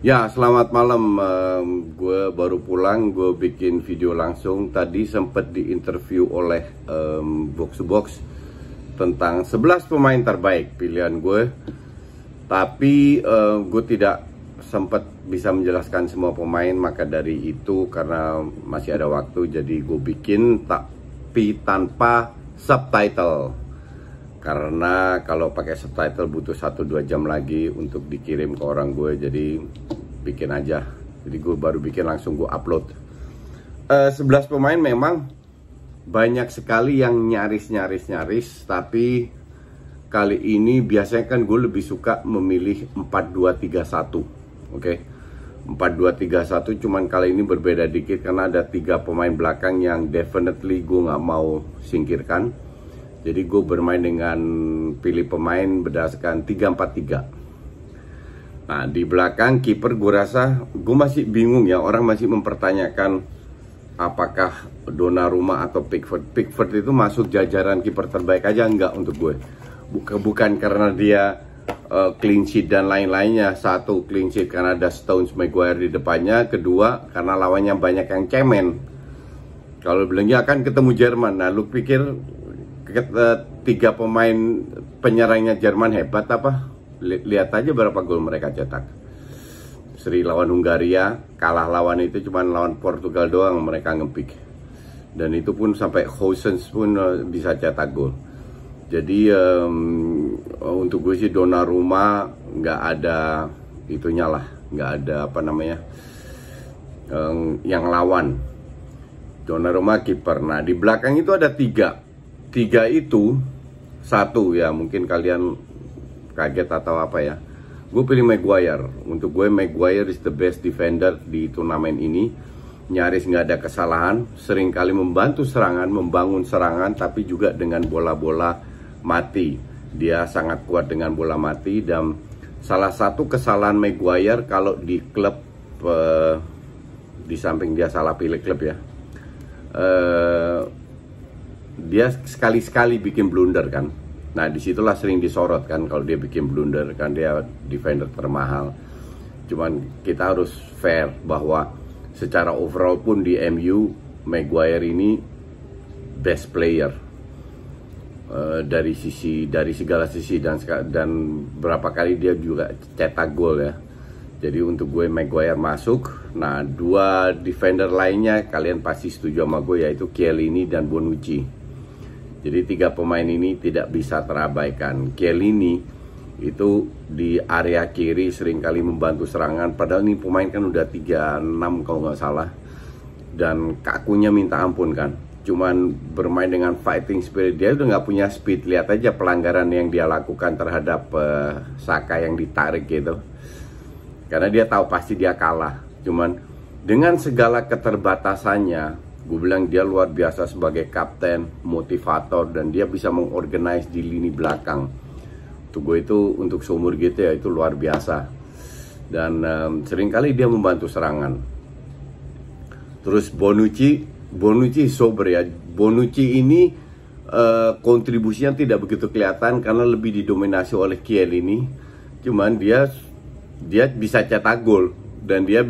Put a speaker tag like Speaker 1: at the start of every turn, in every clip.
Speaker 1: Ya, selamat malam. Gue baru pulang, gue bikin video langsung. Tadi sempat diinterview oleh Box to Box tentang 11 pemain terbaik pilihan gue. Tapi gue tidak sempat bisa menjelaskan semua pemain, maka dari itu karena masih ada waktu, jadi gue bikin tapi tanpa subtitle. Karena kalau pakai subtitle butuh 1-2 jam lagi untuk dikirim ke orang gue, jadi bikin aja. Jadi gue baru bikin langsung gue upload. 11 pemain memang banyak sekali yang nyaris, tapi kali ini biasanya kan gue lebih suka memilih 4-2-3-1. Oke. 4-2-3-1, cuman kali ini berbeda dikit karena ada 3 pemain belakang yang definitely gue nggak mau singkirkan. Jadi gue bermain dengan pilih pemain berdasarkan 3-4-3. Nah, di belakang kiper gue rasa gue masih bingung ya. Orang masih mempertanyakan apakah Donnarumma atau Pickford. Pickford itu masuk jajaran kiper terbaik aja enggak untuk gue. Bukan karena dia clean sheet dan lain-lainnya. Satu, clean sheet karena ada Stones, Maguire di depannya. Kedua, karena lawannya banyak yang cemen. Kalau bilangnya akan ketemu Jerman. Nah, lu pikir 3 pemain penyerangnya Jerman hebat apa? Lihat aja berapa gol mereka cetak. Seri lawan Hungaria, kalah lawan itu cuma lawan Portugal doang mereka ngepick. Dan itu pun sampai Gosens pun bisa cetak gol. Jadi untuk gue sih Donnarumma nggak ada itunya lah, nggak ada apa namanya yang lawan. Donnarumma kiper. Nah, di belakang itu ada 3 itu, satu ya mungkin kalian kaget atau apa ya, gue pilih Maguire. Untuk gue Maguire is the best defender di turnamen ini. Nyaris nggak ada kesalahan, sering kali membantu serangan, membangun serangan, tapi juga dengan bola-bola mati. Dia sangat kuat dengan bola mati. Dan salah satu kesalahan Maguire kalau di klub, di samping dia salah pilih klub ya, dia sekali-sekali bikin blunder kan. Nah, disitulah sering disorot kan kalau dia bikin blunder, kan dia defender termahal. Cuman kita harus fair bahwa secara overall pun di MU Maguire ini best player dari segala sisi, dan berapa kali dia juga cetak gol ya. Jadi untuk gue Maguire masuk. Nah, 2 defender lainnya kalian pasti setuju sama gue, yaitu Chiellini dan Bonucci. Jadi 3 pemain ini tidak bisa terabaikan. Chiellini itu di area kiri seringkali membantu serangan, padahal ini pemain kan udah 36 kalau nggak salah, dan kakunya minta ampun kan. Cuman bermain dengan fighting spirit, dia udah nggak punya speed. Lihat aja pelanggaran yang dia lakukan terhadap Saka yang ditarik gitu, karena dia tahu pasti dia kalah. Cuman dengan segala keterbatasannya, gue bilang dia luar biasa sebagai kapten, motivator, dan dia bisa mengorganize di lini belakang. Untuk gue itu, untuk seumur gitu ya, itu luar biasa. Dan seringkali dia membantu serangan. Terus Bonucci sober ya. Bonucci ini kontribusinya tidak begitu kelihatan karena lebih didominasi oleh Chiellini. Cuman dia bisa cetak gol, dan dia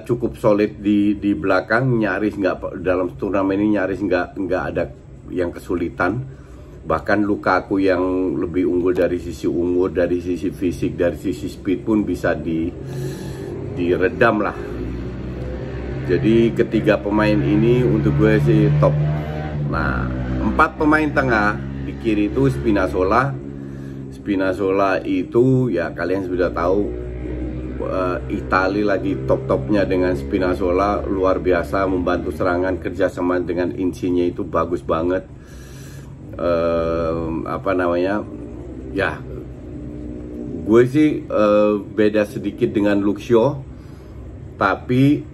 Speaker 1: cukup solid di belakang. Nyaris nggak, dalam turnamen ini nyaris nggak ada yang kesulitan. Bahkan Lukaku yang lebih unggul dari sisi umur, dari sisi fisik, dari sisi speed pun bisa diredam lah. Jadi ketiga pemain ini untuk gue sih top. Nah, 4 pemain tengah di kiri itu Spinazzola itu ya kalian sudah tahu, Itali lagi top-topnya dengan Spinazzola, luar biasa membantu serangan, kerjasama dengan Insigne itu bagus banget. Apa namanya ya, gue sih beda sedikit dengan Luke Shaw, tapi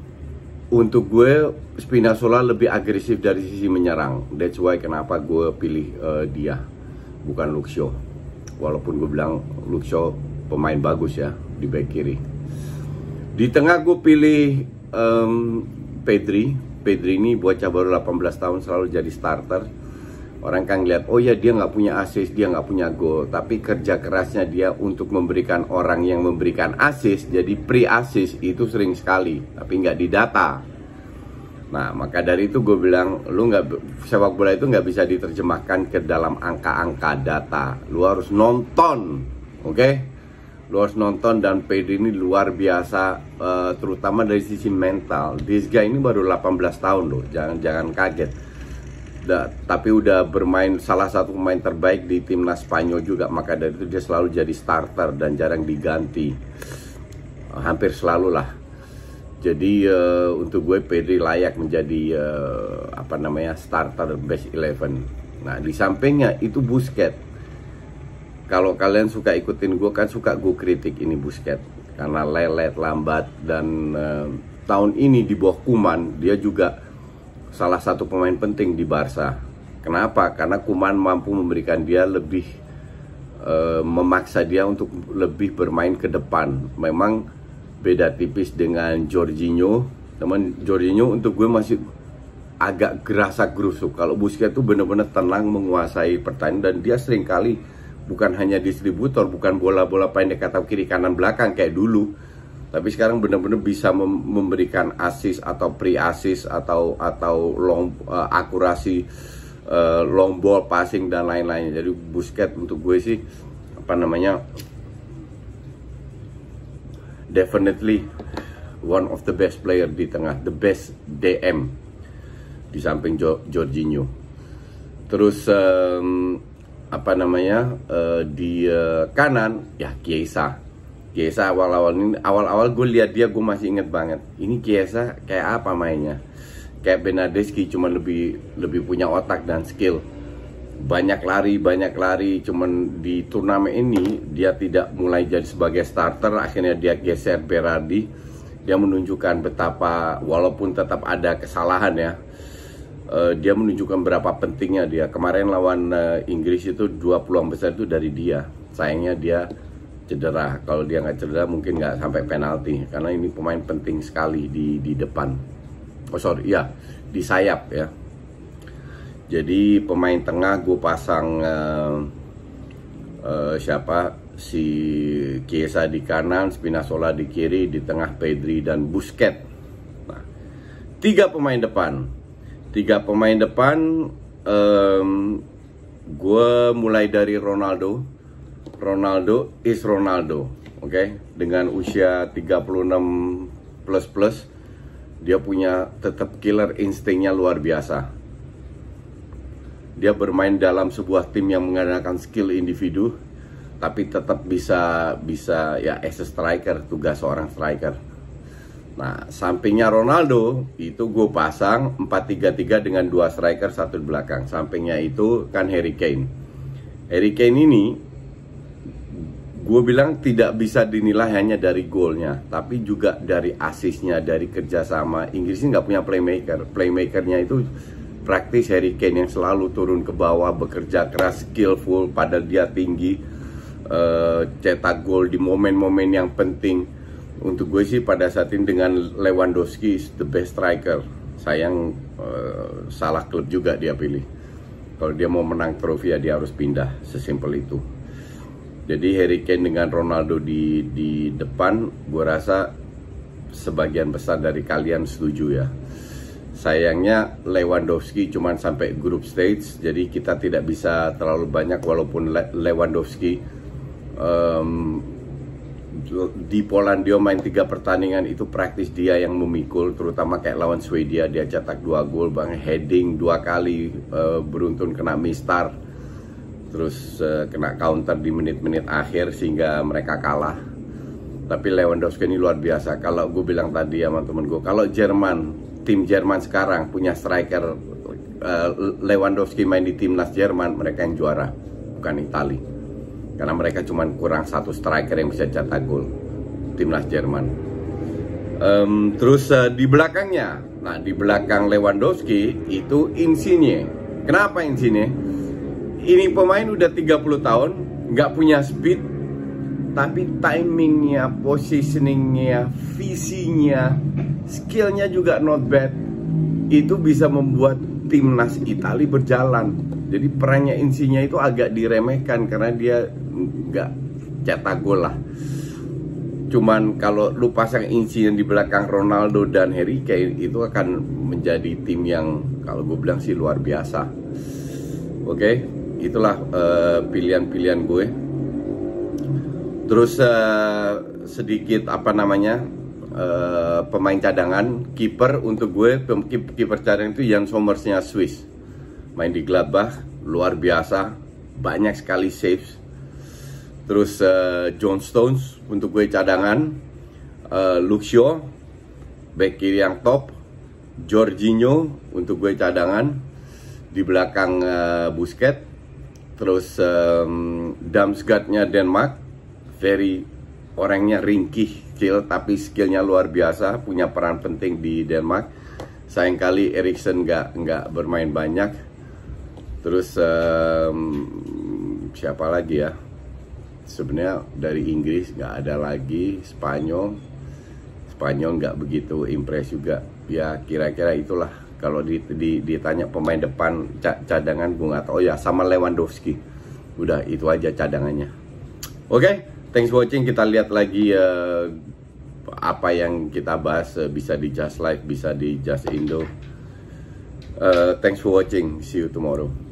Speaker 1: untuk gue Spinazzola lebih agresif dari sisi menyerang. That's why kenapa gue pilih dia, bukan Luke Shaw. Walaupun gue bilang Luke Shaw pemain bagus ya di back kiri. Di tengah gue pilih Pedri ini bocah baru 18 tahun, selalu jadi starter. Orang kan lihat, oh ya dia nggak punya assist, dia nggak punya gol, tapi kerja kerasnya dia untuk memberikan orang yang memberikan assist, jadi pre-assist itu sering sekali, tapi nggak didata. Nah, maka dari itu gue bilang, lu nggak, sepak bola itu nggak bisa diterjemahkan ke dalam angka-angka data. Lu harus nonton, oke? Lu harus nonton, dan Pedri ini luar biasa, terutama dari sisi mental. This guy ini baru 18 tahun loh, jangan kaget. Tapi udah bermain salah satu pemain terbaik di timnas Spanyol juga, maka dari itu dia selalu jadi starter dan jarang diganti, hampir selalu lah. Jadi untuk gue Pedri layak menjadi starter best 11. Nah, di sampingnya itu Busquets. Kalau kalian suka ikutin gue, kan suka gue kritik ini Busquets karena lelet, lambat, dan tahun ini di bawah Koeman dia juga salah satu pemain penting di Barca. Kenapa? Karena Koeman mampu memberikan dia lebih, memaksa dia untuk lebih bermain ke depan. Memang beda tipis dengan Jorginho. Teman, Jorginho untuk gue masih agak gerasak-gerusuk. Kalau Busquets itu benar-benar tenang menguasai pertandingan, dan dia seringkali bukan hanya distributor, bukan bola-bola pendek atau kiri kanan belakang kayak dulu, tapi sekarang benar-benar bisa memberikan assist atau pre-assist atau akurasi long ball passing dan lain-lainnya. Jadi Busquets untuk gue sih definitely one of the best player di tengah, the best DM di samping Jorginho. Terus di kanan ya Chiesa awal-awal gue lihat dia, gue masih inget banget, ini Chiesa kayak apa mainnya, kayak Bernardeschi, cuman lebih punya otak dan skill, banyak lari. Cuman di turnamen ini dia tidak mulai jadi sebagai starter, akhirnya dia geser Berardi. Dia menunjukkan betapa walaupun tetap ada kesalahan ya, dia menunjukkan berapa pentingnya dia. Kemarin lawan Inggris itu 2 peluang besar itu dari dia. Sayangnya dia cedera. Kalau dia nggak cedera mungkin nggak sampai penalti, karena ini pemain penting sekali di depan. Di sayap ya. Jadi pemain tengah gue pasang si Chiesa di kanan, Spinazzola di kiri, di tengah Pedri dan Busquets. Nah, 3 pemain depan, gue mulai dari Ronaldo is Ronaldo, oke? Dengan usia 36 plus, dia punya tetap killer instingnya luar biasa. Dia bermain dalam sebuah tim yang mengandalkan skill individu, tapi tetap bisa ya as a striker, tugas seorang striker. Nah, sampingnya Ronaldo itu gue pasang 4-3-3 dengan 2 striker, 1 di belakang. Sampingnya itu kan Harry Kane. Harry Kane ini gue bilang tidak bisa dinilai hanya dari golnya, tapi juga dari asisnya, dari kerjasama. Inggris ini nggak punya playmakernya itu praktis Harry Kane yang selalu turun ke bawah, bekerja keras, skillful, padahal dia tinggi, cetak gol di momen-momen yang penting. Untuk gue sih pada saat ini dengan Lewandowski is the best striker. Sayang salah klub juga dia pilih. Kalau dia mau menang trofi ya dia harus pindah, sesimpel itu. Jadi Harry Kane dengan Ronaldo di depan, gue rasa sebagian besar dari kalian setuju ya. Sayangnya Lewandowski cuman sampai group stage, jadi kita tidak bisa terlalu banyak, walaupun Lewandowski di Polandia main 3 pertandingan itu praktis dia yang memikul, terutama kayak lawan Swedia dia cetak 2 gol, heading 2 kali, beruntun kena mistar, terus kena counter di menit-menit akhir sehingga mereka kalah. Tapi Lewandowski ini luar biasa. Kalau gue bilang tadi ya teman-teman gue, kalau tim Jerman sekarang punya striker Lewandowski main di timnas Jerman, mereka yang juara, bukan Italia. Karena mereka cuma kurang 1 striker yang bisa cetak gol, timnas Jerman. Terus di belakangnya, nah di belakang Lewandowski itu Insigne. Kenapa Insigne? Ini pemain udah 30 tahun, nggak punya speed, tapi timingnya, positioningnya, visinya, skillnya juga not bad. Itu bisa membuat timnas Italia berjalan. Jadi perannya Insigne itu agak diremehkan karena dia nggak cetak gol lah. Cuman kalau lu pasang Insigne di belakang Ronaldo dan Harry Kane, itu akan menjadi tim yang kalau gue bilang sih luar biasa. Oke, itulah pilihan-pilihan gue. Terus sedikit apa namanya, pemain cadangan. Kiper untuk gue, kiper cadangan itu Jan Sommersnya Swiss, main di Gladbach, luar biasa, banyak sekali saves. Terus John Stones untuk gue cadangan, Luke Shaw back kiri yang top, Jorginho untuk gue cadangan, di belakang Busquets. Terus Damsgaard-nya Denmark, orangnya ringkih kecil tapi skillnya luar biasa, punya peran penting di Denmark. Sayangkali Eriksen nggak bermain banyak. Terus siapa lagi ya? Sebenarnya dari Inggris nggak ada lagi. Spanyol nggak begitu impress juga. Ya kira-kira itulah. Kalau ditanya pemain depan cadangan gue nggak tahu. Oh ya, sama Lewandowski. Udah itu aja cadangannya. Oke, thanks for watching. Kita lihat lagi apa yang kita bahas, bisa di Just Live, bisa di Just Indo. Thanks for watching. See you tomorrow.